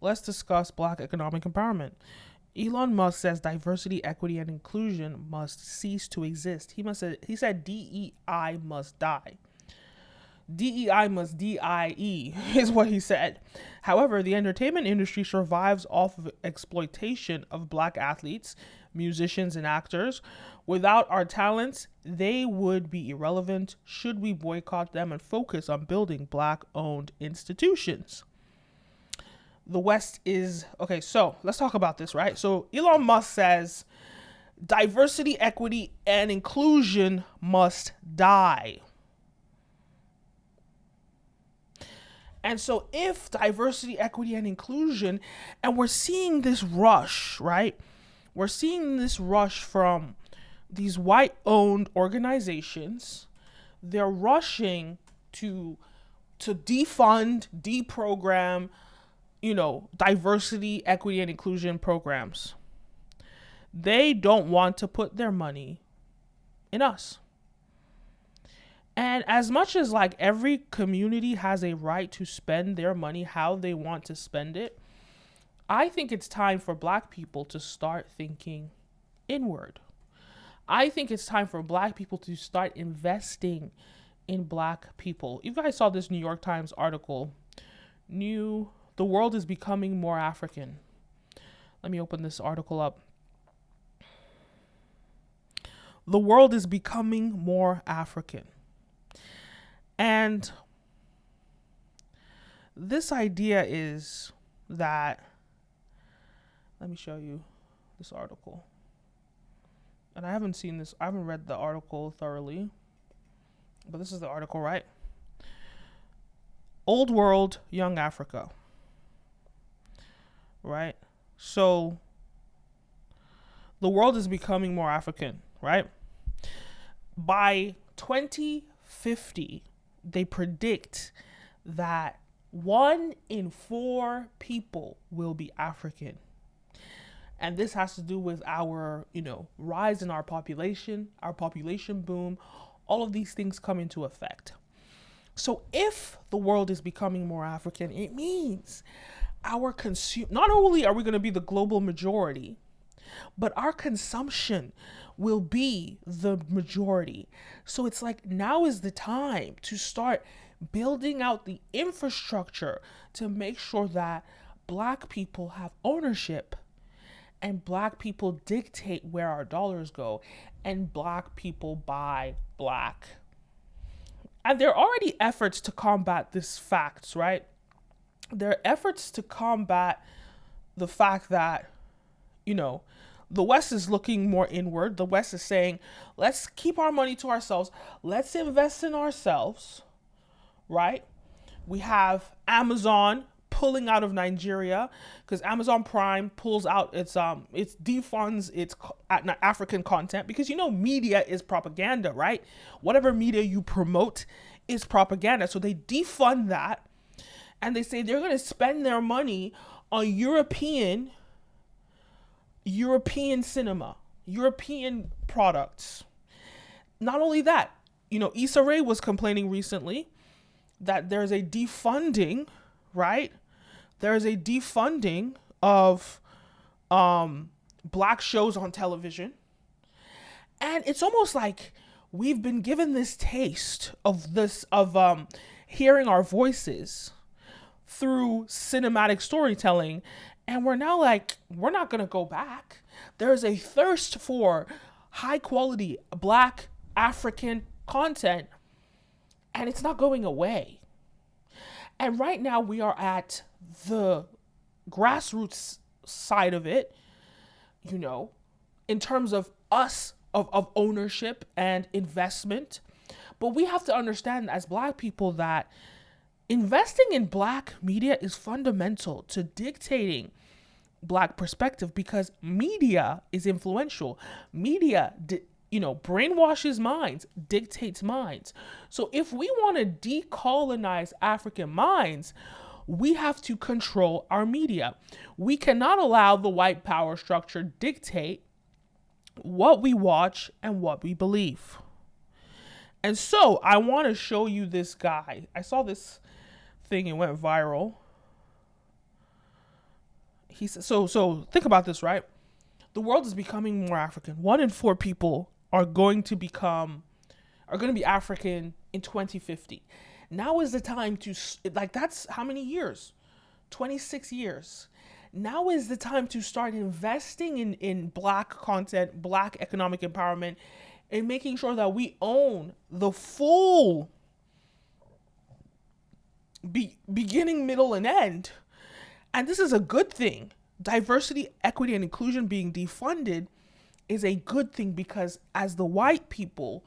let's discuss Black economic empowerment. Elon Musk says diversity, equity, and inclusion must cease to exist. He said DEI must die. DEI must DIE is what he said. However, the entertainment industry survives off of exploitation of Black athletes, musicians, and actors. Without our talents, they would be irrelevant. Should we boycott them and focus on building Black-owned institutions? The West is... Okay, so let's talk about this, right? So Elon Musk says diversity, equity, and inclusion must die. And so if diversity, equity, and inclusion, and we're seeing this rush, right? We're seeing this rush from these white-owned organizations. They're rushing to defund, deprogram, diversity, equity, and inclusion programs. They don't want to put their money in us. And as much as like every community has a right to spend their money how they want to spend it, I think it's time for Black people to start thinking inward. I think it's time for Black people to start investing in Black people. You guys saw this New York Times article, the world is becoming more African. Let me open this article up. The world is becoming more African. And this idea is that, let me show you this article. And I haven't read the article thoroughly, but this is the article, right? Old World, Young Africa. Right? So the world is becoming more African, right? By 2050, they predict that 1 in 4 people will be African. And this has to do with our, rise in our population boom. All of these things come into effect. So if the world is becoming more African, it means not only are we going to be the global majority, but our consumption will be the majority. So it's like now is the time to start building out the infrastructure to make sure that Black people have ownership and Black people dictate where our dollars go and Black people buy Black. And there are already efforts to combat this facts, right? There are efforts to combat the fact that, the West is looking more inward. The West is saying, let's keep our money to ourselves. Let's invest in ourselves, right? We have Amazon pulling out of Nigeria because Amazon Prime pulls out its defunds its African content because media is propaganda, right? Whatever media you promote is propaganda. So they defund that and they say they're going to spend their money on European cinema, European products. Not only that, Issa Rae was complaining recently that there's a defunding, right? There's a defunding of Black shows on television. And it's almost like we've been given this taste of hearing our voices through cinematic storytelling. And we're now like, we're not going to go back. There's a thirst for high quality Black African content, and it's not going away. And right now we are at the grassroots side of it, in terms of us, of ownership and investment. But we have to understand as Black people that investing in Black media is fundamental to dictating Black perspective because media is influential. Media, brainwashes minds, dictates minds. So if we want to decolonize African minds, we have to control our media. We cannot allow the white power structure dictate what we watch and what we believe. And so I want to show you this guy. I saw this thing, it went viral. he said, so think about this, right? The world is becoming more African. 1 in 4 people are going to be African in 2050. Now is the time to, like, that's how many years? 26 years. Now is the time to start investing in Black content, Black economic empowerment, and making sure that we own the full beginning, middle, and end. And this is a good thing. Diversity, equity, and inclusion being defunded is a good thing, because as the white people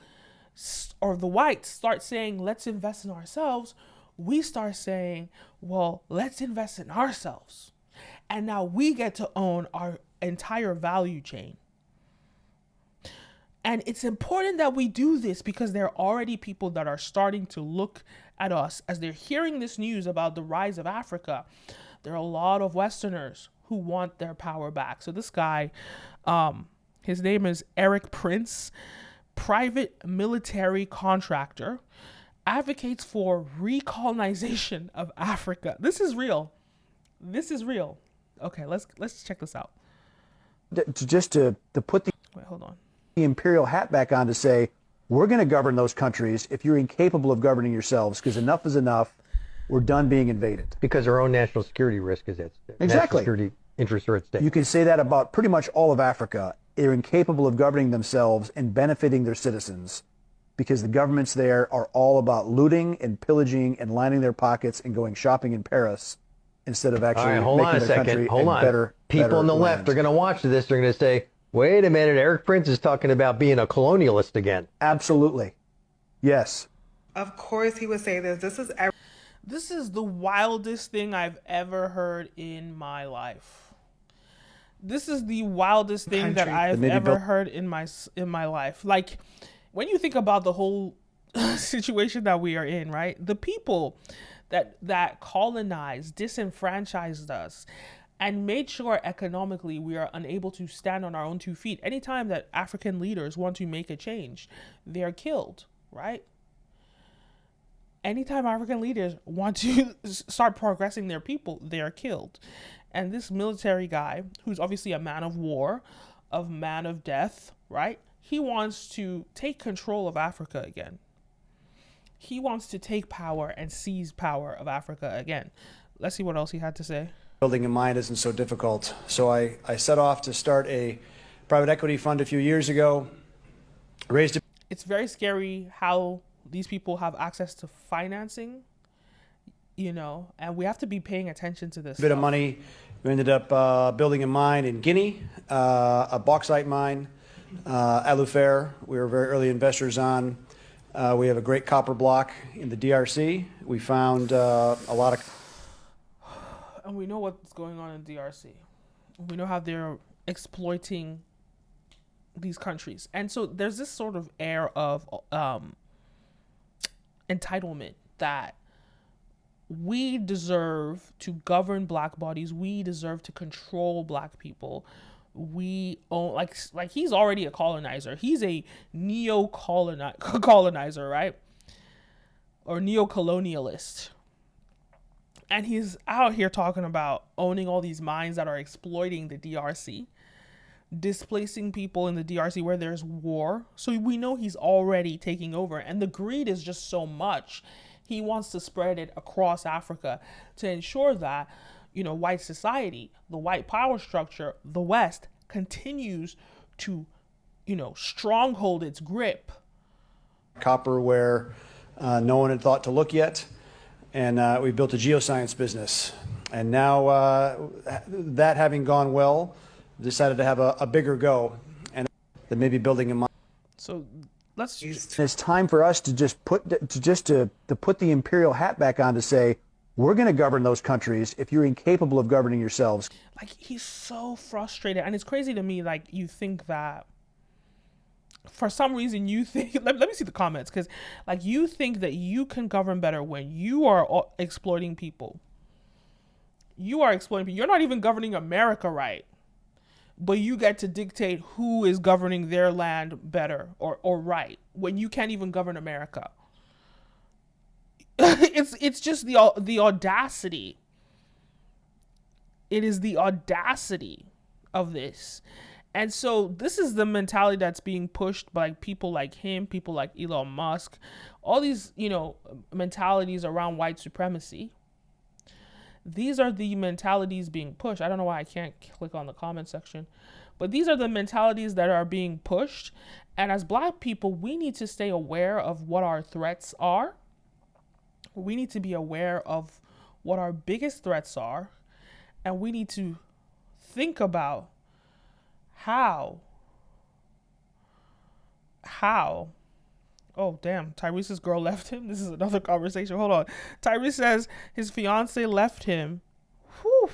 or the whites start saying, let's invest in ourselves, we start saying, well, let's invest in ourselves. And now we get to own our entire value chain. And it's important that we do this, because there are already people that are starting to look at us as they're hearing this news about the rise of Africa. There are a lot of Westerners who want their power back. So this guy, his name is Eric Prince, private military contractor, advocates for recolonization of Africa. This is real. This is real. Okay, let's check this out. To put the Wait, hold on. The imperial hat back on to say, we're going to govern those countries if you're incapable of governing yourselves, because enough is enough. We're done being invaded. Because our own national security risk is at stake. Exactly. National security interests are at stake. You can say that about pretty much all of Africa. They're incapable of governing themselves and benefiting their citizens, because the governments there are all about looting and pillaging and lining their pockets and going shopping in Paris instead of actually making their country a better People on the left are going to watch this. They're going to say, wait a minute, Eric Prince is talking about being a colonialist again. Absolutely. Yes. Of course he would say this. This is the wildest thing I've ever heard in my life. This is the wildest thing that I've ever heard in my life. Like, when you think about the whole situation that we are in, right? The people that colonized, disenfranchised us, and made sure economically we are unable to stand on our own 2 feet. Anytime that African leaders want to make a change, they are killed, right? Anytime African leaders want to start progressing their people, they are killed. And this military guy, who's obviously a man of war, a man of death, right? He wants to take control of Africa again. He wants to take power and seize power of Africa again. Let's see what else he had to say. Building a mine isn't so difficult. So I set off to start a private equity fund a few years ago. It's very scary how these people have access to financing, and we have to be paying attention to this. A bit of money. We ended up building a mine in Guinea, a bauxite mine, Alufair. We were very early investors on. We have a great copper block in the DRC. We found a lot of... And we know what's going on in DRC. We know how they're exploiting these countries. And so there's this sort of air of entitlement that we deserve to govern Black bodies. We deserve to control Black people. We own, like he's already a colonizer. He's a colonizer, right? Or neo-colonialist. And he's out here talking about owning all these mines that are exploiting the DRC, displacing people in the DRC where there's war. So we know he's already taking over. And the greed is just so much. He wants to spread it across Africa to ensure that, white society, the white power structure, the West continues to, stronghold its grip. Copper where no one had thought to look yet. And we built a geoscience business. And now that having gone well, decided to have a bigger go, and then maybe building a mine. So let's. It's time for us to just put the imperial hat back on to say, we're going to govern those countries if you're incapable of governing yourselves. Like, he's so frustrated, and it's crazy to me. Like, you think that. For some reason you think, let me see the comments, because you think that you can govern better when you are exploiting people. You are exploiting people. You're not even governing America right, but you get to dictate who is governing their land better or right when you can't even govern America. It's just the audacity It is the audacity of this. And so this is the mentality that's being pushed by people like him, people like Elon Musk, all these, mentalities around white supremacy. These are the mentalities being pushed. I don't know why I can't click on the comment section, but these are the mentalities that are being pushed. And as Black people, we need to stay aware of what our threats are. We need to be aware of what our biggest threats are. And we need to think about how, oh damn, Tyrese's girl left him. This is another conversation. Hold on. Tyrese says his fiance left him. Whew.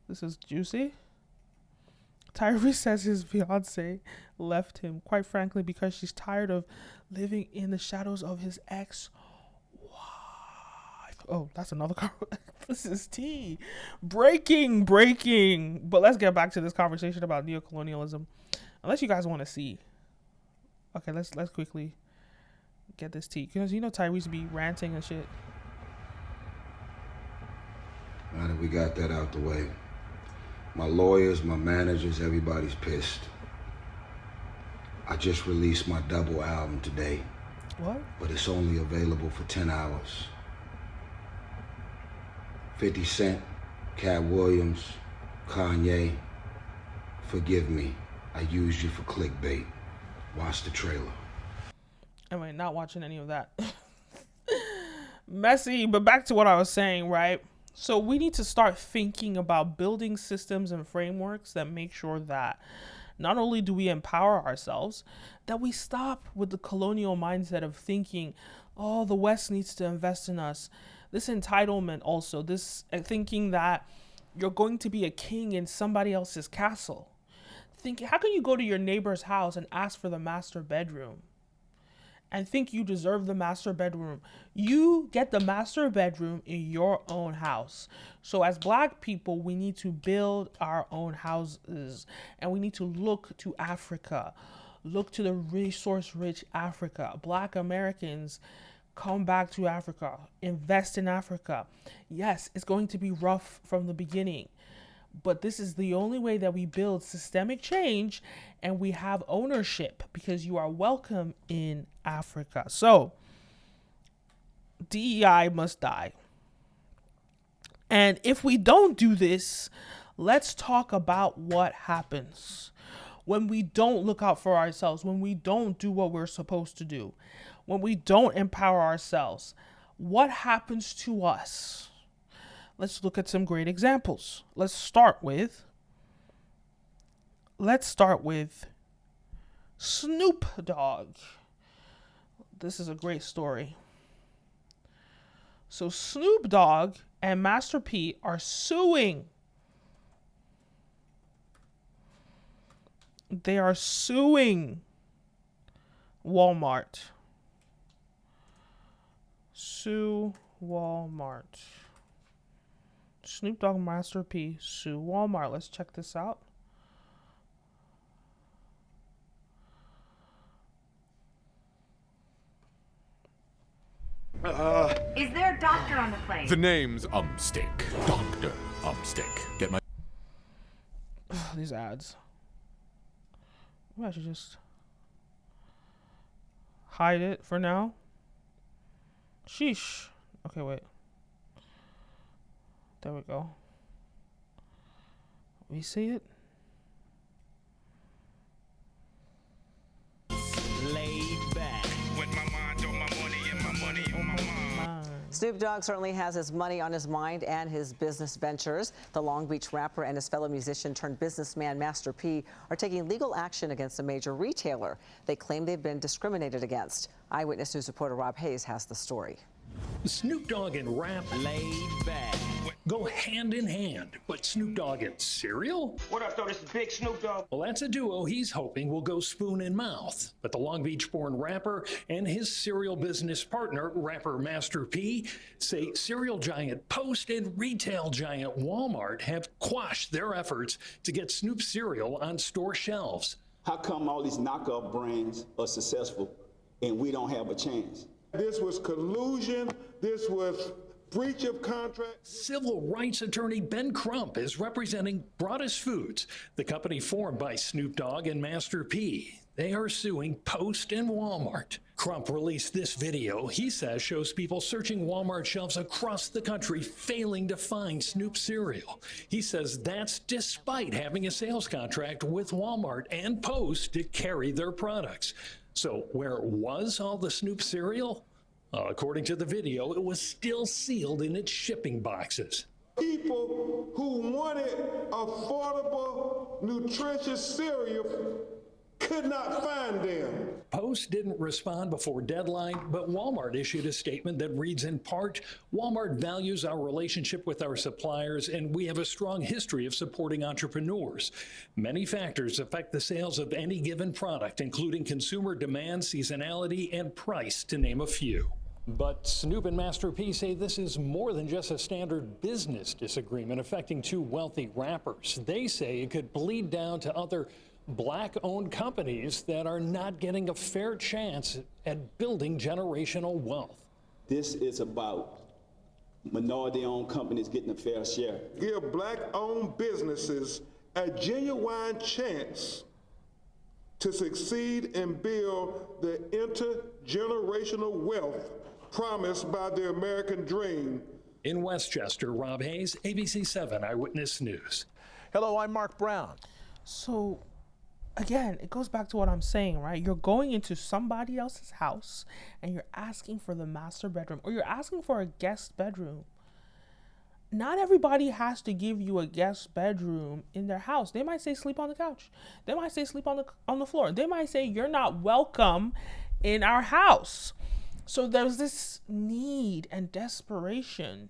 This is juicy. Tyrese says his fiance left him, quite frankly, because she's tired of living in the shadows of his ex-wife. Oh, that's another this is tea. Breaking. But let's get back to this conversation about neocolonialism. Unless you guys want to see. Okay, let's quickly get this tea. Because Tyrese be ranting and shit. Now that we got that out the way, my lawyers, my managers, everybody's pissed. I just released my double album today. What? But it's only available for 10 hours. 50 Cent, Cat Williams, Kanye, forgive me. I used you for clickbait. Watch the trailer. Anyway, not watching any of that. Messy, but back to what I was saying, right? So we need to start thinking about building systems and frameworks that make sure that not only do we empower ourselves, that we stop with the colonial mindset of thinking, oh, the West needs to invest in us. This entitlement also, this thinking that you're going to be a king in somebody else's castle. How can you go to your neighbor's house and ask for the master bedroom and think you deserve the master bedroom? You get the master bedroom in your own house. So as Black people, we need to build our own houses, and we need to look to Africa, look to the resource-rich Africa. Black Americans, come back to Africa, invest in Africa. Yes, it's going to be rough from the beginning, but this is the only way that we build systemic change and we have ownership, because you are welcome in Africa. So DEI must die. And if we don't do this, let's talk about what happens when we don't look out for ourselves, when we don't do what we're supposed to do, when we don't empower ourselves. What happens to us? Let's look at some great examples. Let's start with Snoop Dogg. This is a great story. So Snoop Dogg and Master P are suing. They are suing Walmart. Sue Walmart. Snoop Dogg, Master P, sue Walmart. Let's check this out. Is there a doctor on the plane? The name's Umstick. Dr. Umstick. Get my... These ads. Maybe I should just hide it for now. Sheesh. Okay, wait. There we go. We see it. Laid back. With my mind on my money and my money on my mind. Snoop Dogg certainly has his money on his mind and his business ventures. The Long Beach rapper and his fellow musician turned businessman Master P are taking legal action against a major retailer. They claim they've been discriminated against. Eyewitness News reporter Rob Hayes has the story. Snoop Dogg and rap Laid back. go hand in hand, but Snoop Dogg and cereal? What up, though? This is Big Snoop Dogg. Well, that's a duo he's hoping will go spoon in mouth. But the Long Beach-born rapper and his cereal business partner, rapper Master P, say cereal giant Post and retail giant Walmart have quashed their efforts to get Snoop cereal on store shelves. How come all these knockoff brands are successful and we don't have a chance? This was collusion. This was breach of contract. Civil rights attorney Ben Crump is representing Broadus Foods, the company formed by Snoop Dogg and Master P. They are suing Post and Walmart. Crump released this video he says shows people searching Walmart shelves across the country failing to find Snoop cereal. He says that's despite having a sales contract with Walmart and Post to carry their products. So where was all the Snoop cereal? According to the video, it was still sealed in its shipping boxes. People who wanted affordable, nutritious cereal could not find them. Post didn't respond before deadline, but Walmart issued a statement that reads in part, Walmart values our relationship with our suppliers, and we have a strong history of supporting entrepreneurs. Many factors affect the sales of any given product, including consumer demand, seasonality, and price, to name a few. But Snoop and Master P say this is more than just a standard business disagreement affecting two wealthy rappers. They say it could bleed down to other Black-owned companies that are not getting a fair chance at building generational wealth. This is about minority-owned companies getting a fair share. Give Black-owned businesses a genuine chance to succeed and build the intergenerational wealth promised by the American dream. In Westchester, Rob Hayes, ABC 7 Eyewitness News. Hello, I'm Mark Brown. So, again, it goes back to what I'm saying, right? You're going into somebody else's house and you're asking for the master bedroom, or you're asking for a guest bedroom. Not everybody has to give you a guest bedroom in their house. They might say sleep on the couch. They might say sleep on the floor. They might say you're not welcome in our house. So there's this need and desperation,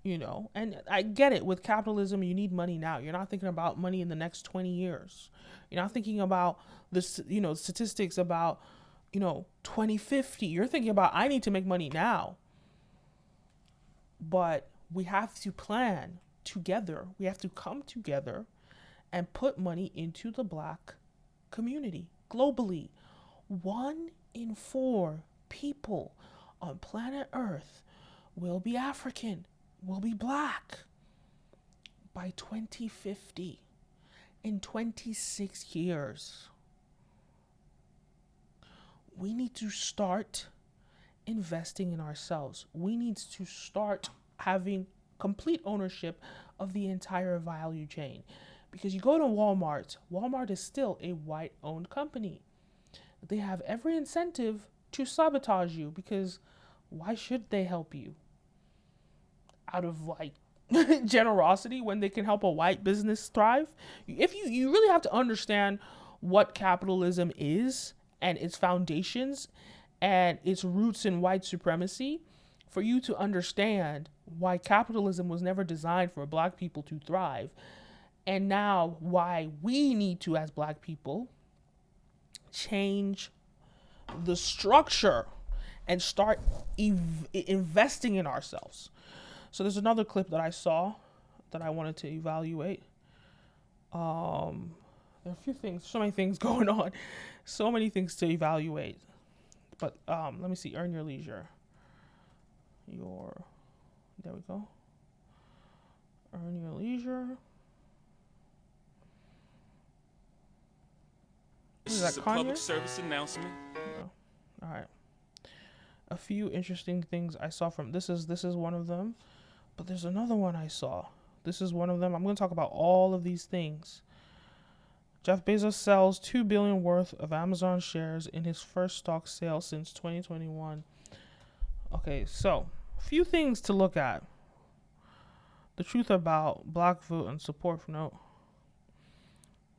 you know, and I get it. With capitalism, you need money now. You're not thinking about money in the next 20 years. You're not thinking about this, you know, statistics about, you know, 2050. You're thinking about, I need to make money now. But we have to plan together. We have to come together and put money into the Black community globally. 1 in 4 people on planet Earth will be African, will be Black by 2050, in 26 years. We need to start investing in ourselves. We need to start having complete ownership of the entire value chain. Because you go to Walmart, Walmart is still a white-owned company. They have every incentive to sabotage you, because why should they help you? Out of like generosity, when they can help a white business thrive? If you really have to understand what capitalism is and its foundations and its roots in white supremacy, for you to understand why capitalism was never designed for Black people to thrive, and now why we need to, as Black people, change the structure and start investing in ourselves. So there's another clip that I saw that I wanted to evaluate. There are a few things, so many things going on, so many things to evaluate. But let me see, earn your leisure. There we go. Earn your leisure. This is a public service announcement. No. All right. A few interesting things I saw from this is one of them, but there's another one I saw. This is one of them. I'm going to talk about all of these things. Jeff Bezos sells $2 billion worth of Amazon shares in his first stock sale since 2021. Okay, so a few things to look at. The truth about Black vote and support for no.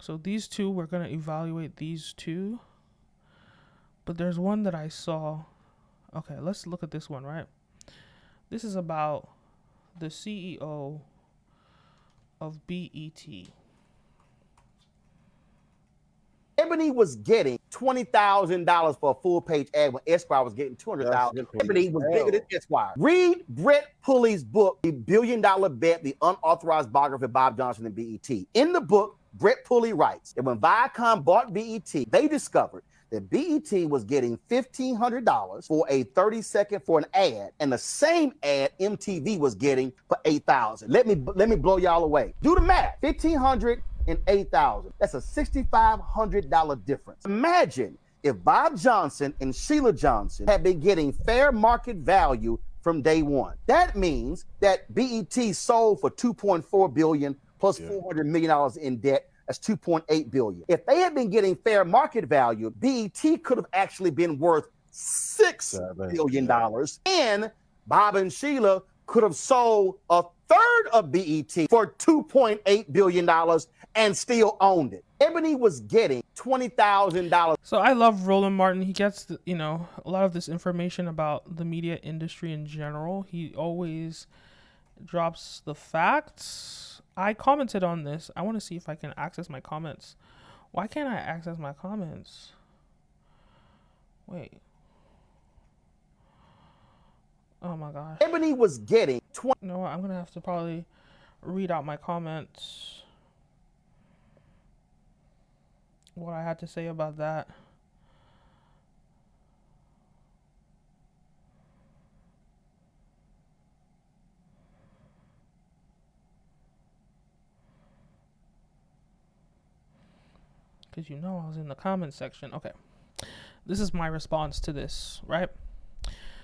So these two, we're going to evaluate these two. But there's one that I saw. Okay, let's look at this one, right? This is about the CEO of BET. Ebony was getting $20,000 for a full-page ad when Esquire was getting $200,000. Ebony was bigger than Esquire. Read Brett Pulley's book, The $1 Billion Bet, the unauthorized biography of Bob Johnson and BET. In the book, Brett Pulley writes that when Viacom bought BET, they discovered that BET was getting $1,500 for a 30-second for an ad, and the same ad MTV was getting for $8,000. Let me blow y'all away. Do the math. $1,500 and $8,000. That's a $6,500 difference. Imagine if Bob Johnson and Sheila Johnson had been getting fair market value from day one. That means that BET sold for $2.4 billion plus $400 million in debt. That's $2.8 billion. If they had been getting fair market value, BET could have actually been worth $6 billion, and Bob and Sheila could have sold a third of BET for $2.8 billion and still owned it. Ebony was getting $20,000. So I love Roland Martin. He gets, a lot of this information about the media industry in general. He always drops the facts. I commented on this. I want to see if I can access my comments. Why can't I access my comments? Wait. Oh my gosh. Ebony was getting No, I'm going to have to probably read out my comments. What I had to say about that. Because I was in the comments section. Okay. This is my response to this, right?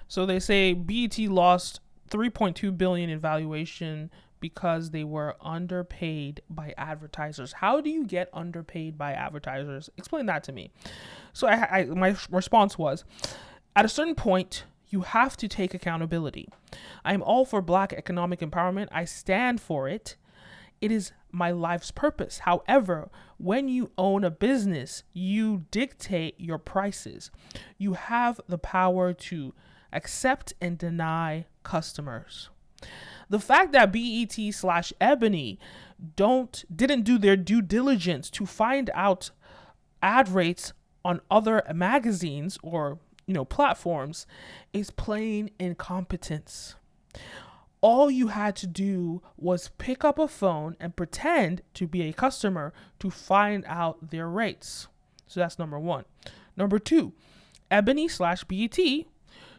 So they say BET lost $3.2 billion in valuation because they were underpaid by advertisers. How do you get underpaid by advertisers? Explain that to me. So my response was, at a certain point, you have to take accountability. I'm all for Black economic empowerment. I stand for it. It is my life's purpose. However, when you own a business, you dictate your prices. You have the power to accept and deny customers. The fact that BET/Ebony didn't do their due diligence to find out ad rates on other magazines or platforms is plain incompetence. All you had to do was pick up a phone and pretend to be a customer to find out their rates. So that's number one. Number two, Ebony/BET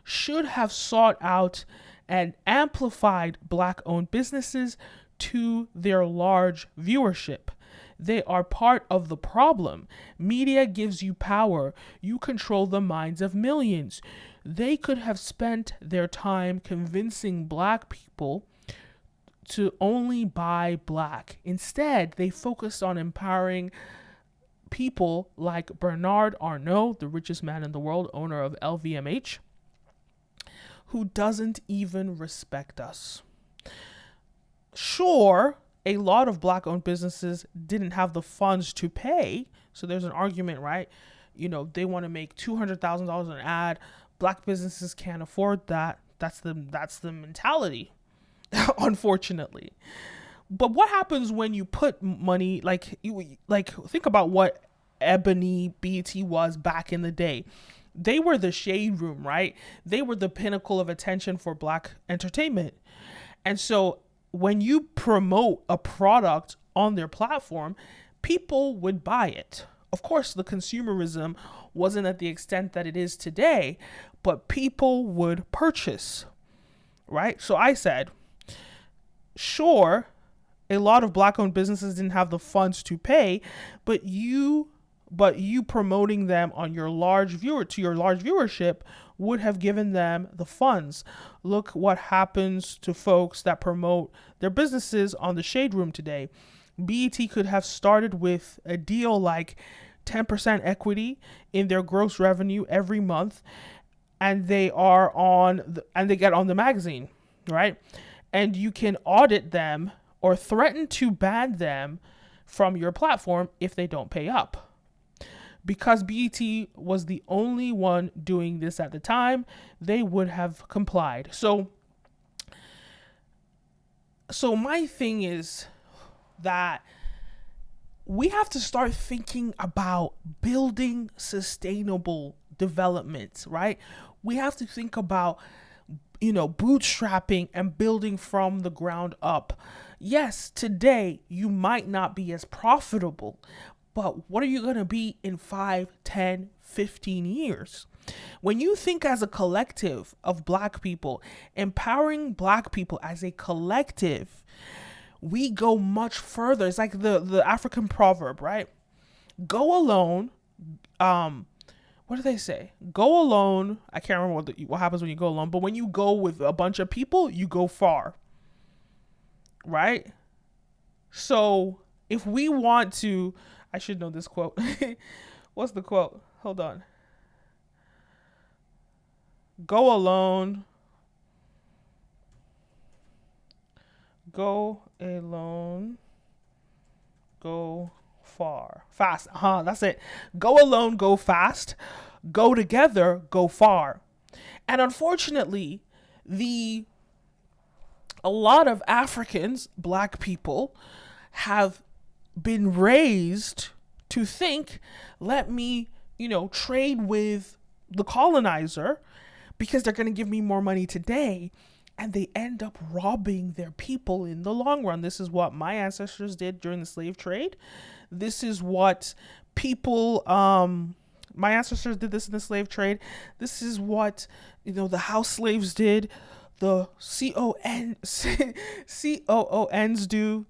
should have sought out and amplified Black-owned businesses to their large viewership. They are part of the problem. Media gives you power. You control the minds of millions. They could have spent their time convincing Black people to only buy Black. Instead, they focused on empowering people like Bernard Arnault, the richest man in the world, owner of LVMH, who doesn't even respect us. Sure, a lot of Black-owned businesses didn't have the funds to pay. So there's an argument, right? They want to make $200,000 an ad. Black businesses can't afford that. That's the mentality, unfortunately. But what happens when you put money, think about what Ebony BET was back in the day. They were the shade room, right? They were the pinnacle of attention for Black entertainment. And so when you promote a product on their platform, people would buy it. Of course, the consumerism wasn't at the extent that it is today, but people would purchase, right? So I said, sure, a lot of Black-owned businesses didn't have the funds to pay, but you promoting them on your large viewership would have given them the funds. Look what happens to folks that promote their businesses on the Shade Room today. BET could have started with a deal like 10% equity in their gross revenue every month, and they get on the magazine, right? And you can audit them or threaten to ban them from your platform if they don't pay up. Because BET was the only one doing this at the time, they would have complied. So my thing is that we have to start thinking about building sustainable development, right? We have to think about, bootstrapping and building from the ground up. Yes, today you might not be as profitable, but what are you going to be in 5, 10, 15 years. When you think as a collective of Black people, empowering Black people as a collective, we go much further. It's like the African proverb, right? Go alone. What do they say? Go alone. I can't remember what happens when you go alone, but when you go with a bunch of people, you go far. Right? So if we want to, I should know this quote. What's the quote? Hold on. Go alone. Go alone. Go far. Fast. That's it. Go alone, go fast. Go together, go far. And unfortunately, a lot of Africans, Black people, have been raised to think, let me, trade with the colonizer because they're going to give me more money today. And they end up robbing their people in the long run. This is what my ancestors did during the slave trade. This is what people, my ancestors did this in the slave trade. This is what, the house slaves did. The COONs do.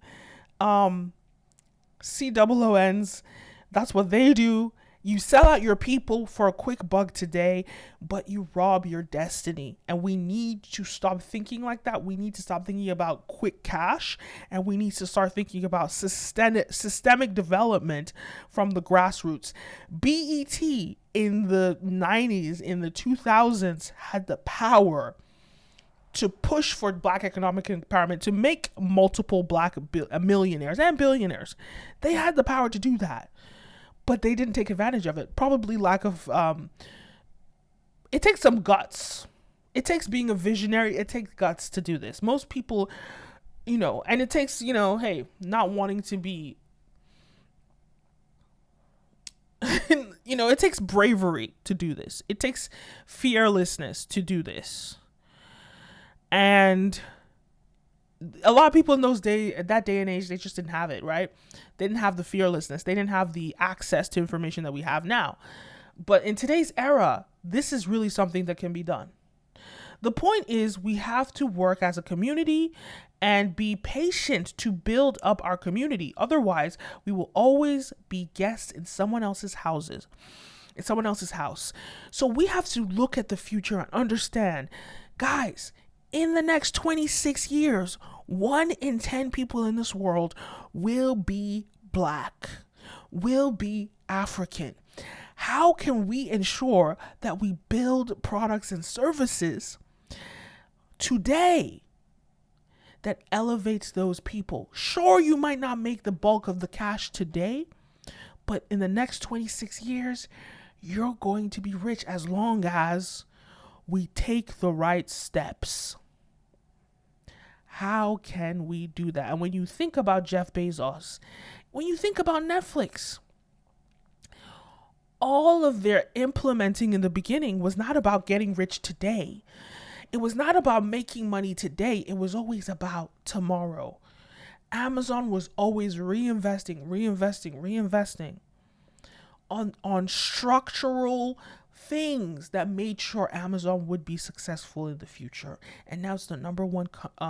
COONs, that's what they do. You sell out your people for a quick buck today, but you rob your destiny. And we need to stop thinking like that. We need to stop thinking about quick cash, and we need to start thinking about systemic development from the grassroots. BET in the 90s, in the 2000s, had the power to push for Black economic empowerment, to make multiple Black millionaires and billionaires. They had the power to do that. But they didn't take advantage of it. Probably lack of, it takes some guts. It takes being a visionary. It takes guts to do this. Most people, and it takes, hey, not wanting to be, it takes bravery to do this. It takes fearlessness to do this. And a lot of people in that day and age, they just didn't have it, right? They didn't have the fearlessness. They didn't have the access to information that we have now. But in today's era, this is really something that can be done. The point is, we have to work as a community and be patient to build up our community. Otherwise, we will always be guests in someone else's house. So we have to look at the future and understand, guys, in the next 26 years, 1 in 10 people in this world will be Black, will be African. How can we ensure that we build products and services today that elevates those people? Sure, you might not make the bulk of the cash today, but in the next 26 years, you're going to be rich as long as we take the right steps. How can we do that? And when you think about Jeff Bezos, when you think about Netflix, all of their implementing in the beginning was not about getting rich today. It was not about making money today. It was always about tomorrow. Amazon was always reinvesting on structural things that made sure Amazon would be successful in the future. And now it's the number one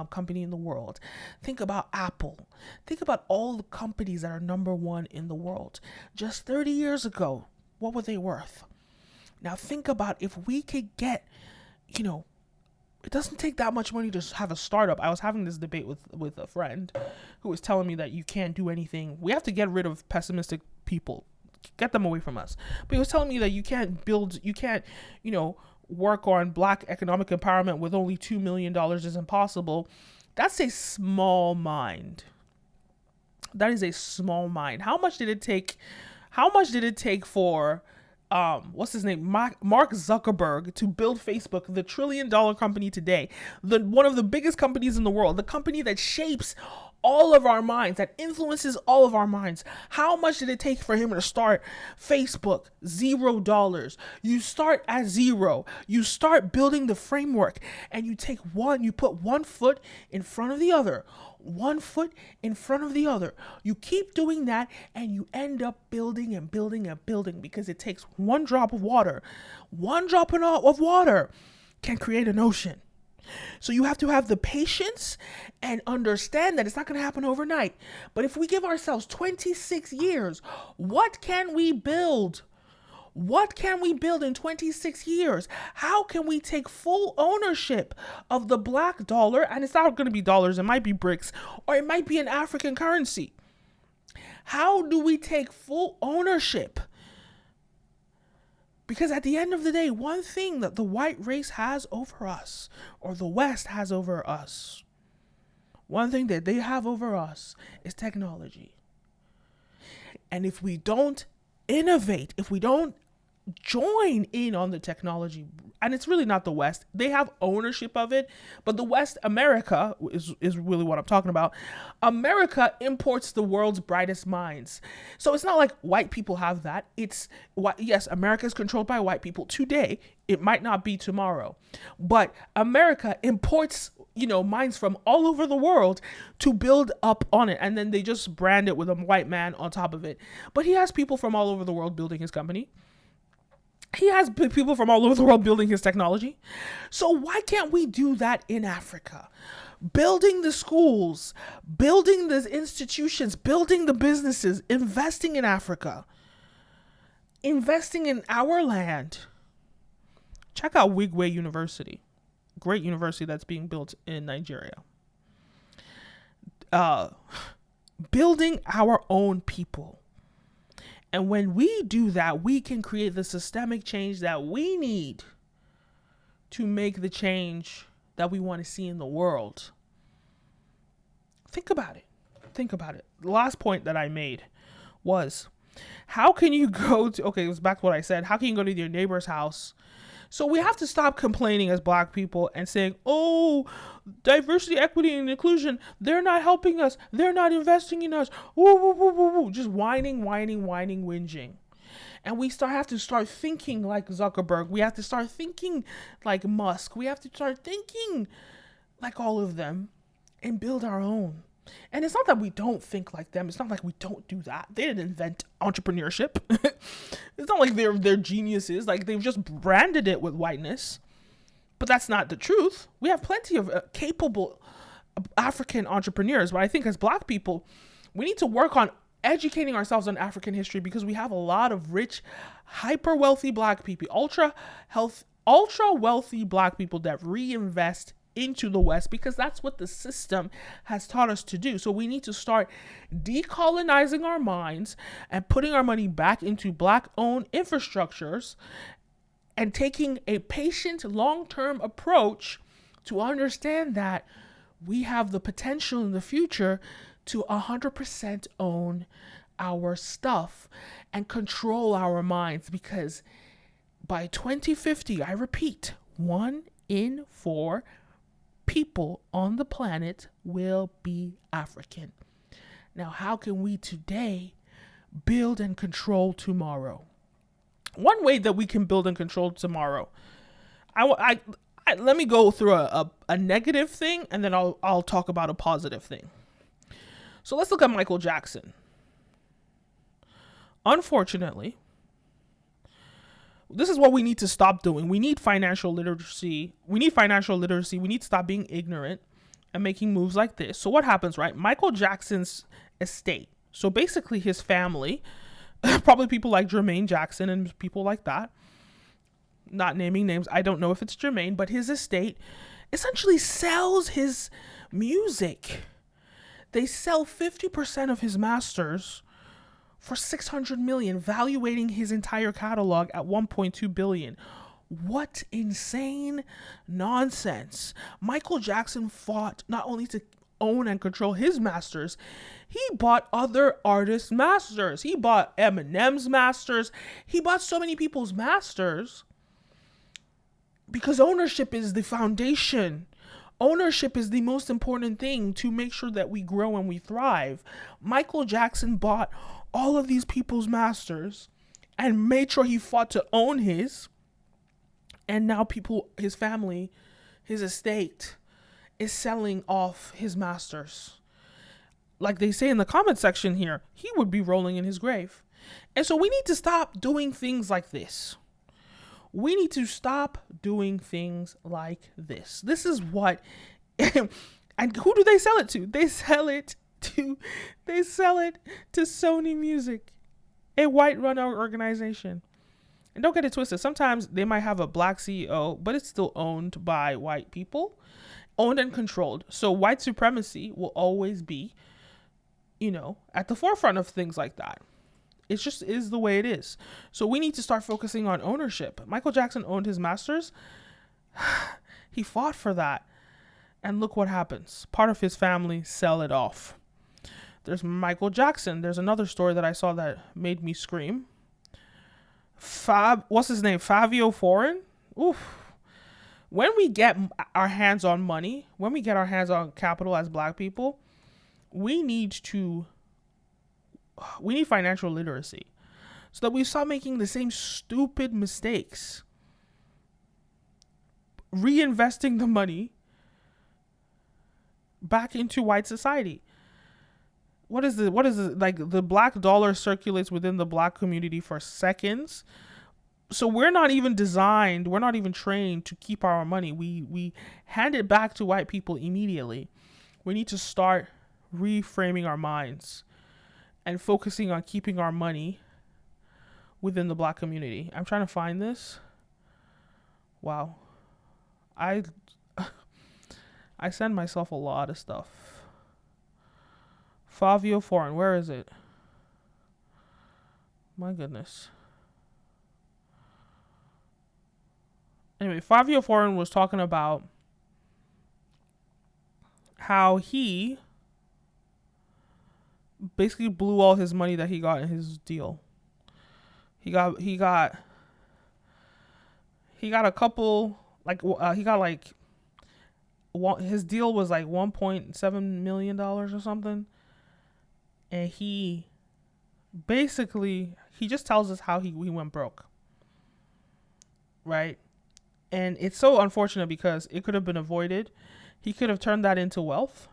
company in the world. Think about Apple. Think about all the companies that are number one in the world. Just 30 years ago, what were they worth? Now think about if we could get, it doesn't take that much money to have a startup. I was having this debate with a friend who was telling me that you can't do anything. We have to get rid of pessimistic people. Get them away from us. But he was telling me that you can't, work on Black economic empowerment with only $2 million is impossible. That's a small mind. That is a small mind. How much did it take for, what's his name? Mark Zuckerberg to build Facebook, the $1 trillion company today, one of the biggest companies in the world, the company that shapes all of our minds, that influences all of our minds. How much did it take for him to start Facebook? $0. You start at zero. You start building the framework, and you put one foot in front of the other. One foot in front of the other. You keep doing that, and you end up building and building and building, because it takes one drop of water. One drop of water can create an ocean. So you have to have the patience and understand that it's not going to happen overnight. But if we give ourselves 26 years, what can we build? What can we build in 26 years? How can we take full ownership of the black dollar? And it's not going to be dollars. It might be bricks, or it might be an African currency. How do we take full ownership? Because at the end of the day, one thing that the white race has over us, or the West has over us, one thing that they have over us is technology. And if we don't innovate, if we don't join in on the technology, and it's really not the West, they have ownership of it, but the West, America is really what I'm talking about. America imports the world's brightest minds. So it's not like white people have that. Yes, America is controlled by white people today. It might not be tomorrow, but America imports, minds from all over the world to build up on it. And then they just brand it with a white man on top of it. But he has people from all over the world building his company. He has people from all over the world building his technology. So why can't we do that in Africa? Building the schools, building the institutions, building the businesses, investing in Africa, investing in our land. Check out Wigwe University, great university that's being built in Nigeria. Building our own people. And when we do that, we can create the systemic change that we need to make the change that we want to see in the world. Think about it. The last point that I made was, how can you go to, it was back to what I said, how can you go to your neighbor's house? So we have to stop complaining as black people and saying, oh, diversity, equity, and inclusion, they're not helping us. They're not investing in us. Woo, woo, woo, woo, woo. Just whining, whinging. And we have to start thinking like Zuckerberg. We have to start thinking like Musk. We have to start thinking like all of them and build our own. And it's not that we don't think like them. It's not like we don't do that. They didn't invent entrepreneurship. It's not like they're geniuses. Like, they've just branded it with whiteness. But that's not the truth. We have plenty of capable African entrepreneurs. But I think as black people, we need to work on educating ourselves on African history, because we have a lot of rich, hyper wealthy black people, ultra wealthy black people that reinvest into the West, because that's what the system has taught us to do. So we need to start decolonizing our minds and putting our money back into black-owned infrastructures and taking a patient, long-term approach to understand that we have the potential in the future to 100% own our stuff and control our minds, because by 2050, I repeat, 1 in 4 people on the planet will be African. Now, how can we today build and control tomorrow? One way that we can build and control tomorrow, let me go through a negative thing, and then I'll talk about a positive thing. So let's look at Michael Jackson. Unfortunately, this is what we need to stop doing. We need financial literacy. We need to stop being ignorant and making moves like this. So what happens, right? Michael Jackson's estate. So basically his family, probably people like Jermaine Jackson and people like that, not naming names. I don't know if it's Jermaine, but his estate essentially sells his music. They sell 50% of his masters for $600 million, valuating his entire catalog at $1.2 billion. What insane nonsense. Michael Jackson fought not only to own and control his masters, he bought other artists' masters. He bought Eminem's masters. He bought so many people's masters because ownership is the foundation Ownership is the most important thing to make sure that we grow and we thrive. Michael Jackson bought all of these people's masters and made sure he fought to own his. And now people, his family, his estate is selling off his masters. Like they say in the comment section here, he would be rolling in his grave. And so we need to stop doing things like this. We need to stop doing things like this. This is what, and who do they sell it to? They sell it to Sony Music, a white-run organization. And don't get it twisted. Sometimes they might have a black CEO, but it's still owned by white people, owned and controlled. So white supremacy will always be, at the forefront of things like that. It just is the way it is. So we need to start focusing on ownership. Michael Jackson owned his masters. He fought for that. And look what happens. Part of his family sell it off. There's Michael Jackson. There's another story that I saw that made me scream. What's his name? Fabio Foreign? Oof. When we get our hands on money, when we get our hands on capital as black people, we need financial literacy so that we stop making the same stupid mistakes. Reinvesting the money back into white society. What is it? Like the black dollar circulates within the black community for seconds. So we're not even trained to keep our money. We hand it back to white people immediately. We need to start reframing our minds and focusing on keeping our money within the black community. I'm trying to find this. Wow. I send myself a lot of stuff. Fabio Foreign, where is it? My goodness. Anyway, Fabio Foreign was talking about how he basically blew all his money that he got in his deal. He got a couple, his deal was like $1.7 million or something. And he just tells us how he went broke. Right? And it's so unfortunate because it could have been avoided. He could have turned that into wealth.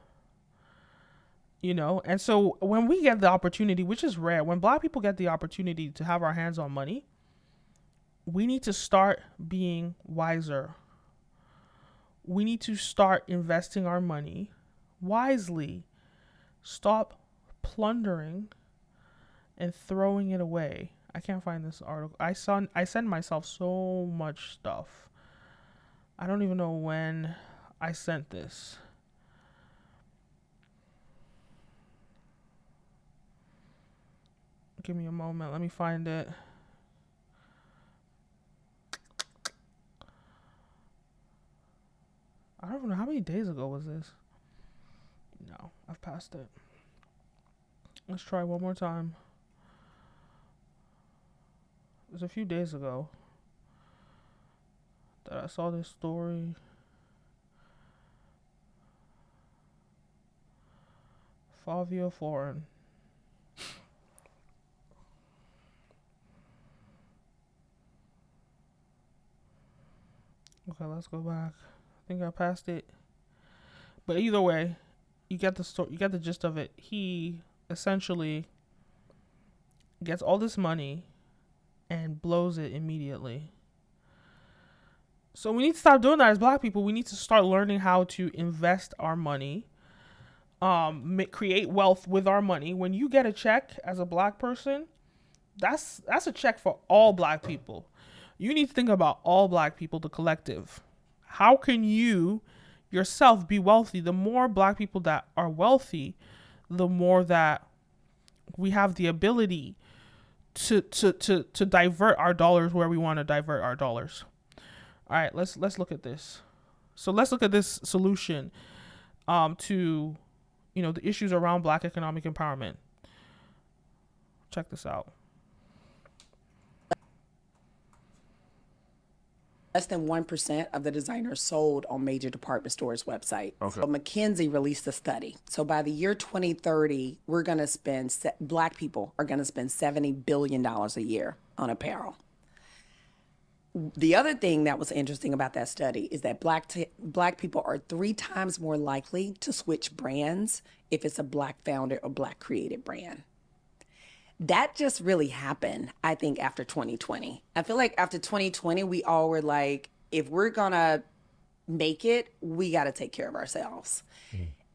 And so when we get the opportunity, which is rare, when black people get the opportunity to have our hands on money, we need to start being wiser. We need to start investing our money wisely. Stop plundering and throwing it away. I can't find this article. I send myself so much stuff. I don't even know when I sent this. Give me a moment. Let me find it. I don't even know how many days ago was this. No, I've passed it. Let's try one more time. It was a few days ago that I saw this story. Fabio Foreign. Okay, let's go back. I think I passed it. But either way, you get the story. You get the gist of it. He essentially gets all this money and blows it immediately. So we need to stop doing that as black people. We need to start learning how to invest our money, create wealth with our money. When you get a check as a black person, that's a check for all black people. You need to think about all black people, the collective. How can you yourself be wealthy? The more black people that are wealthy, the more that we have the ability to divert our dollars where we want to divert our dollars. All right, let's look at this. So let's look at this solution to the issues around black economic empowerment. Check this out. Less than 1% of the designers sold on major department stores' websites. Okay. So McKinsey released a study. So by the year 2030, we're going to spend, Black people are going to spend $70 billion a year on apparel. The other thing that was interesting about that study is that Black people are 3 times more likely to switch brands if it's a Black founded or Black created brand. That just really happened, I think, after 2020. I feel like after 2020, we all were like, if we're going to make it, we got to take care of ourselves.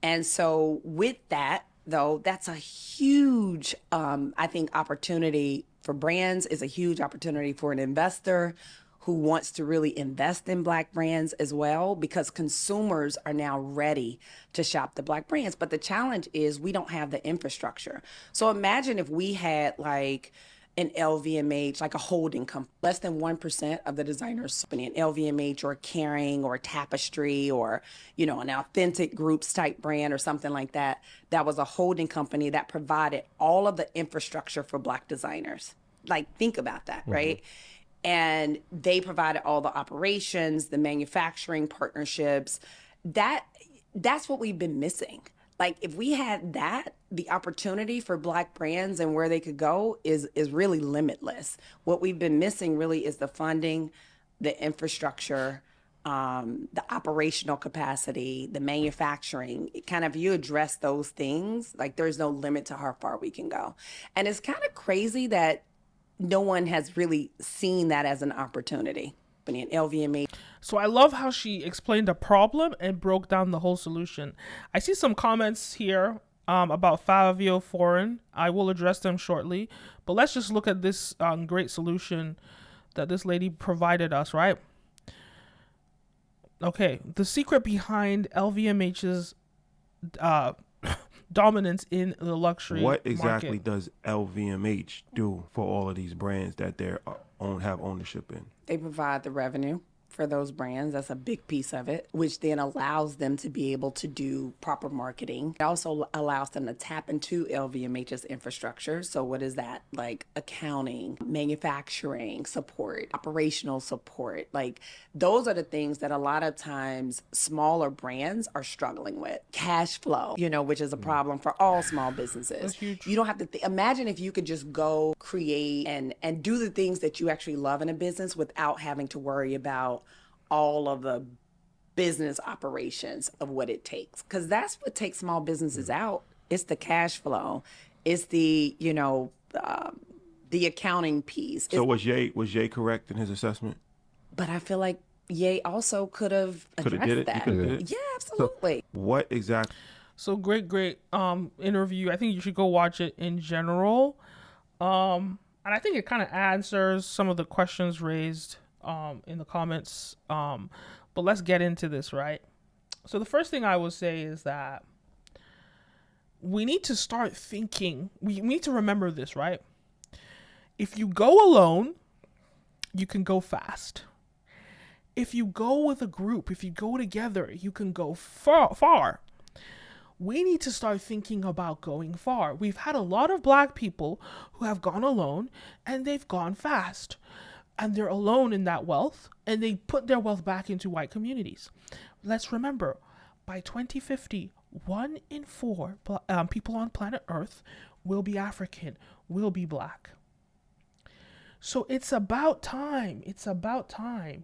And so with that, though, that's a huge, I think, opportunity for brands. Is a huge opportunity for an investor who wants to really invest in Black brands as well, because consumers are now ready to shop the Black brands. But the challenge is we don't have the infrastructure. So imagine if we had like an LVMH, like a holding company, less than 1% of the designers, an LVMH or Kering or Tapestry or, you know, an Authentic Groups type brand or something like that, that was a holding company that provided all of the infrastructure for Black designers. Like, think about that, right? And they provided all the operations, the manufacturing partnerships. That's what we've been missing. Like, if we had that, the opportunity for Black brands and where they could go is really limitless. What we've been missing really is the funding, the infrastructure, the operational capacity, the manufacturing. It kind of, you address those things, like there's no limit to how far we can go. And it's kind of crazy that no one has really seen that as an opportunity. But in LVMH. So I love how she explained the problem and broke down the whole solution. I see some comments here about Fabio Foreign. I will address them shortly. But let's just look at this great solution that this lady provided us, right? Okay, the secret behind LVMH's dominance in the luxury What exactly market. does LVMH do for all of these brands that they have ownership in? They provide the revenue for those brands. That's a big piece of it, which then allows them to be able to do proper marketing. It also allows them to tap into LVMH's infrastructure. So what is that? Like accounting, manufacturing support, operational support. Like those are the things that a lot of times smaller brands are struggling with. Cash flow, you know, which is a problem for all small businesses. That's huge. You don't have to imagine if you could just go create and do the things that you actually love in a business without having to worry about all of the business operations of what it takes, because that's what takes small businesses out. It's the cash flow, it's the, you know, the accounting piece. So was Ye correct in his assessment? But I feel like Ye also could have addressed that. Yeah, absolutely. So what exactly? So great interview. I think you should go watch it in general. And I think it kind of answers some of the questions raised in the comments. But let's get into this, right? So the first thing I would say is that we need to start thinking, we need to remember this, right? If you go alone, you can go fast. If you go with a group, if you go together, you can go far. We need to start thinking about going far. We've had a lot of Black people who have gone alone and they've gone fast. And they're alone in that wealth, and they put their wealth back into white communities. Let's remember, by 2050, 1 in 4 people on planet Earth will be African, will be Black. So it's about time. It's about time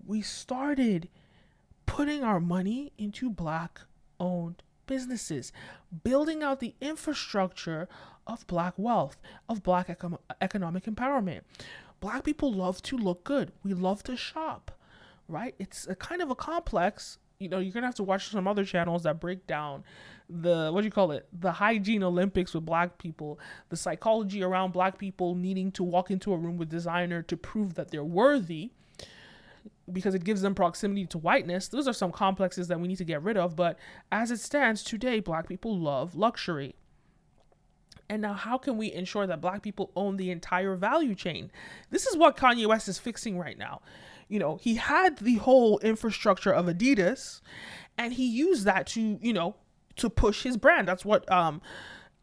we started putting our money into Black-owned businesses, building out the infrastructure of Black wealth, of Black economic empowerment. Black people love to look good. We love to shop, right? It's a kind of a complex. You know, you're going to have to watch some other channels that break down the hygiene Olympics with Black people, the psychology around Black people needing to walk into a room with designer to prove that they're worthy because it gives them proximity to whiteness. Those are some complexes that we need to get rid of. But as it stands today, Black people love luxury. And now how can we ensure that Black people own the entire value chain? This is what Kanye West is fixing right now. You know, he had the whole infrastructure of Adidas and he used that to, you know, to push his brand. That's what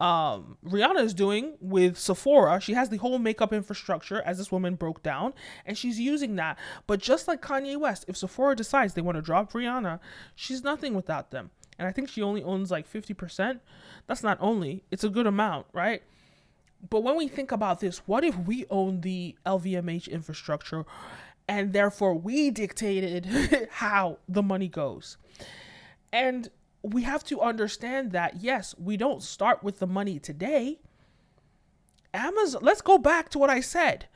Rihanna is doing with Sephora. She has the whole makeup infrastructure, as this woman broke down, and she's using that. But just like Kanye West, if Sephora decides they want to drop Rihanna, she's nothing without them. And I think she only owns like 50%. That's not only, it's a good amount, right? But when we think about this, what if we own the LVMH infrastructure and therefore we dictated how the money goes? And we have to understand that, yes, we don't start with the money today. Amazon, let's go back to what I said.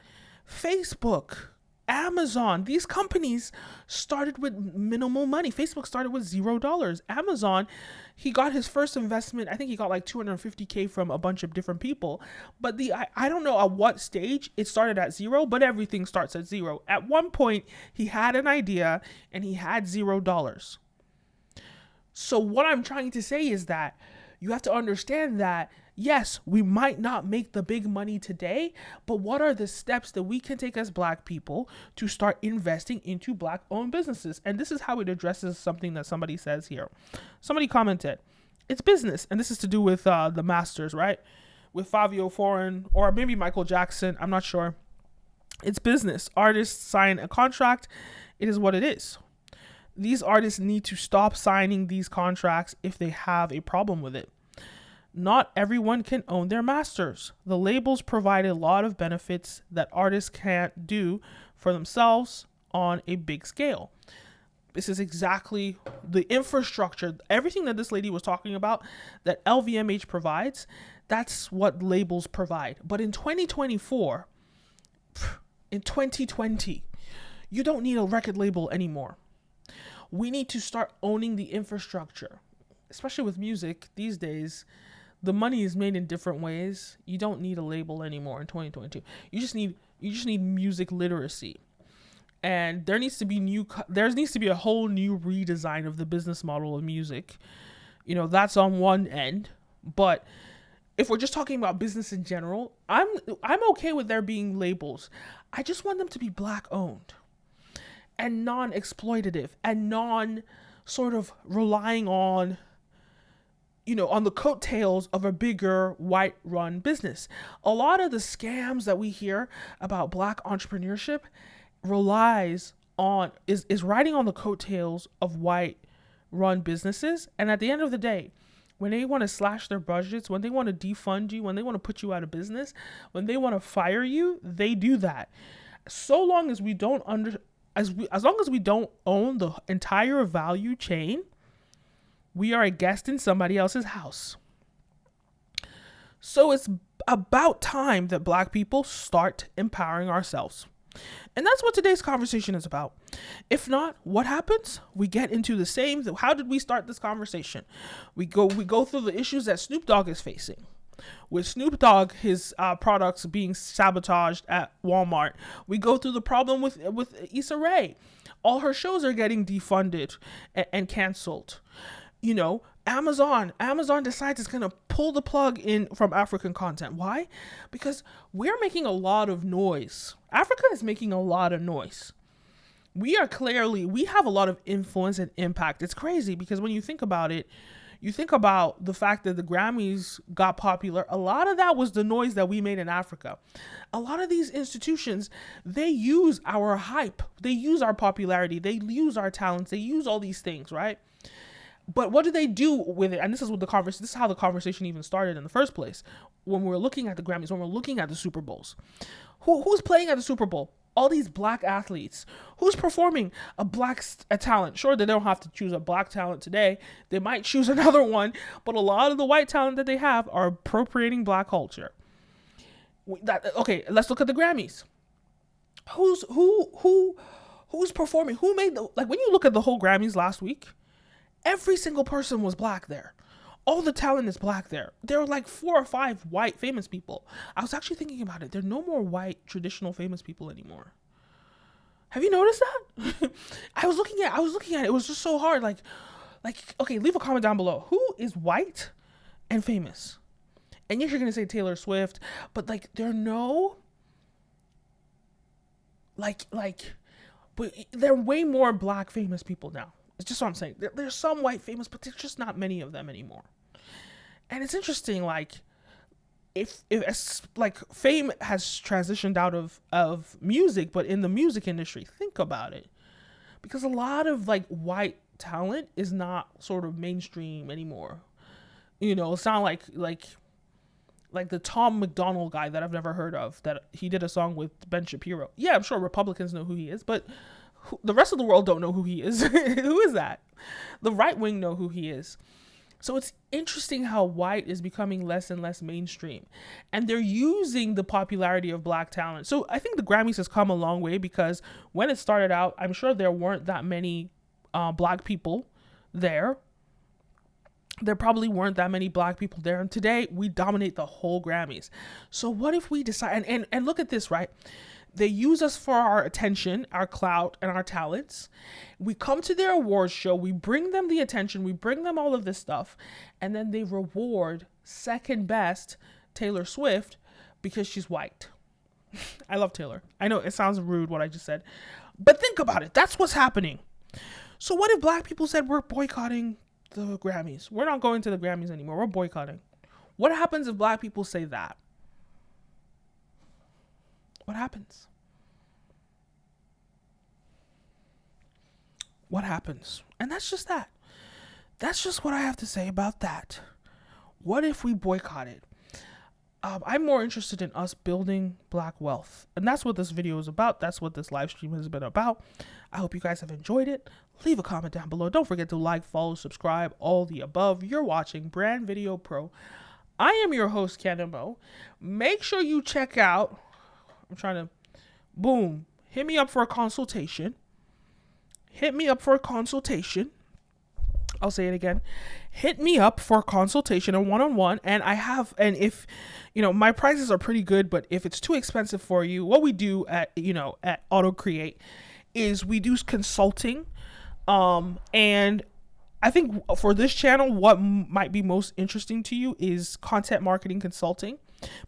Facebook, Amazon, these companies started with minimal money. Facebook started with $0. Amazon, he got his first investment. I think he got like $250K from a bunch of different people. But I don't know at what stage it started at zero, but everything starts at zero. At one point, he had an idea and he had $0. So what I'm trying to say is that you have to understand that, yes, we might not make the big money today, but what are the steps that we can take as Black people to start investing into Black-owned businesses? And this is how it addresses something that somebody says here. Somebody commented, it's business. And this is to do with the Masters, right? With Fabio Foreign or maybe Michael Jackson. I'm not sure. It's business. Artists sign a contract. It is what it is. These artists need to stop signing these contracts if they have a problem with it. Not everyone can own their masters. The labels provide a lot of benefits that artists can't do for themselves on a big scale. This is exactly the infrastructure, everything that this lady was talking about that LVMH provides, that's what labels provide. But in 2024, in 2020, you don't need a record label anymore. We need to start owning the infrastructure, especially with music these days. The money is made in different ways. You don't need a label anymore in 2022. You just need music literacy. And there needs to be a whole new redesign of the business model of music. You know, that's on one end. But if we're just talking about business in general, I'm okay with there being labels. I just want them to be Black owned and non-exploitative and non sort of relying on, you know, on the coattails of a bigger white run business. A lot of the scams that we hear about Black entrepreneurship is riding on the coattails of white run businesses. And at the end of the day, when they want to slash their budgets, when they want to defund you, when they want to put you out of business, when they want to fire you, they do that. So long as we don't as long as we don't own the entire value chain, we are a guest in somebody else's house. So it's about time that Black people start empowering ourselves. And that's what today's conversation is about. If not, what happens? We get into the same. How did we start this conversation? We go through the issues that Snoop Dogg is facing. With Snoop Dogg, his products being sabotaged at Walmart. We go through the problem with Issa Rae. All her shows are getting defunded and canceled. You know, Amazon decides it's going to pull the plug in from African content. Why? Because we're making a lot of noise. Africa is making a lot of noise. We have a lot of influence and impact. It's crazy because when you think about it, you think about the fact that the Grammys got popular. A lot of that was the noise that we made in Africa. A lot of these institutions, they use our hype. They use our popularity. They use our talents. They use all these things, right? But what do they do with it? And this is how the conversation even started in the first place. When we're looking at the Grammys, when we're looking at the Super Bowls, who's playing at the Super Bowl? All these Black athletes. Who's performing a Black talent? Sure, they don't have to choose a Black talent today. They might choose another one, but a lot of the white talent that they have are appropriating Black culture. Okay, let's look at the Grammys. Who's performing? Who made when you look at the whole Grammys last week, every single person was Black there. All the talent is Black there. There were like 4 or 5 white famous people. I was actually thinking about it. There are no more white traditional famous people anymore. Have you noticed that? I was looking at it. It was just so hard. Like, okay, leave a comment down below. Who is white and famous? And yes, you're going to say Taylor Swift, but there are no, but there are way more Black famous people now. It's just what I'm saying. There's some white famous, but there's just not many of them anymore. And it's interesting, if like fame has transitioned out of music, but in the music industry, think about it, because a lot of like white talent is not sort of mainstream anymore. You know, it's not like the Tom McDonald guy that I've never heard of, that he did a song with Ben Shapiro. Yeah, I'm sure Republicans know who he is, but the rest of the world don't know who he is. Who is that? The right wing know who he is. So it's interesting how white is becoming less and less mainstream, and they're using the popularity of black talent. So I think the Grammys has come a long way, because when it started out, I'm sure there weren't that many black people there. There probably weren't that many black people there. And today we dominate the whole Grammys. So what if we decide, and look at this, right? They use us for our attention, our clout, and our talents. We come to their awards show, we bring them the attention, we bring them all of this stuff, and then they reward second best Taylor Swift because she's white. I love Taylor. I know it sounds rude what I just said, but think about it. That's what's happening. So what if black people said, we're boycotting the Grammys? We're not going to the Grammys anymore. We're boycotting. What happens if black people say that? What happens? What happens? And that's just that. That's just what I have to say about that. What if we boycott it? I'm more interested in us building black wealth. And that's what this video is about. That's what this live stream has been about. I hope you guys have enjoyed it. Leave a comment down below. Don't forget to like, follow, subscribe, all the above. You're watching Brand Video Pro. I am your host, Kenim O. Make sure you check out, hit me up for a consultation. Hit me up for a consultation. I'll say it again. Hit me up for a consultation, a one-on-one. And if, my prices are pretty good, but if it's too expensive for you, what we do at Auto Create is we do consulting. And I think for this channel, what might be most interesting to you is content marketing consulting.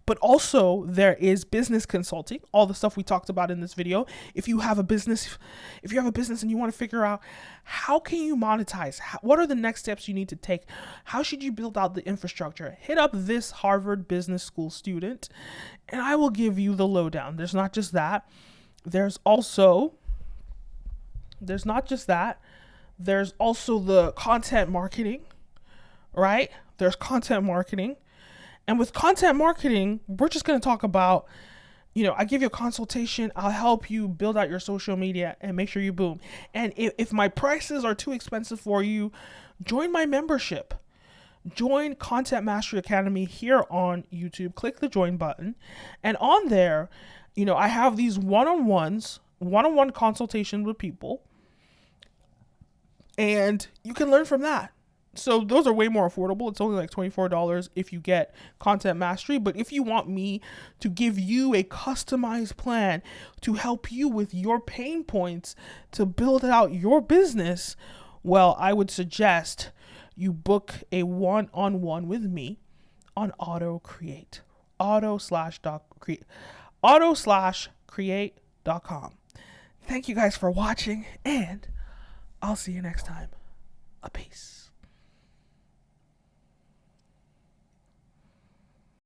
But also there is business consulting, all the stuff we talked about in this video. If you have a business and you want to figure out how can you monetize, what are the next steps you need to take, how should you build out the infrastructure, hit up this Harvard Business School student and I will give you the lowdown. There's not just that. There's also the content marketing, right? There's content marketing. And with content marketing, we're just going to talk about, I give you a consultation. I'll help you build out your social media and make sure you boom. And if my prices are too expensive for you, join my membership. Join Content Mastery Academy here on YouTube. Click the join button. And on there, I have these one-on-one consultations with people. And you can learn from that. So those are way more affordable. It's only like $24 if you get Content Mastery. But if you want me to give you a customized plan to help you with your pain points to build out your business, well, I would suggest you book a one-on-one with me on Auto Create. auto/create.com. Thank you guys for watching, and I'll see you next time. A peace.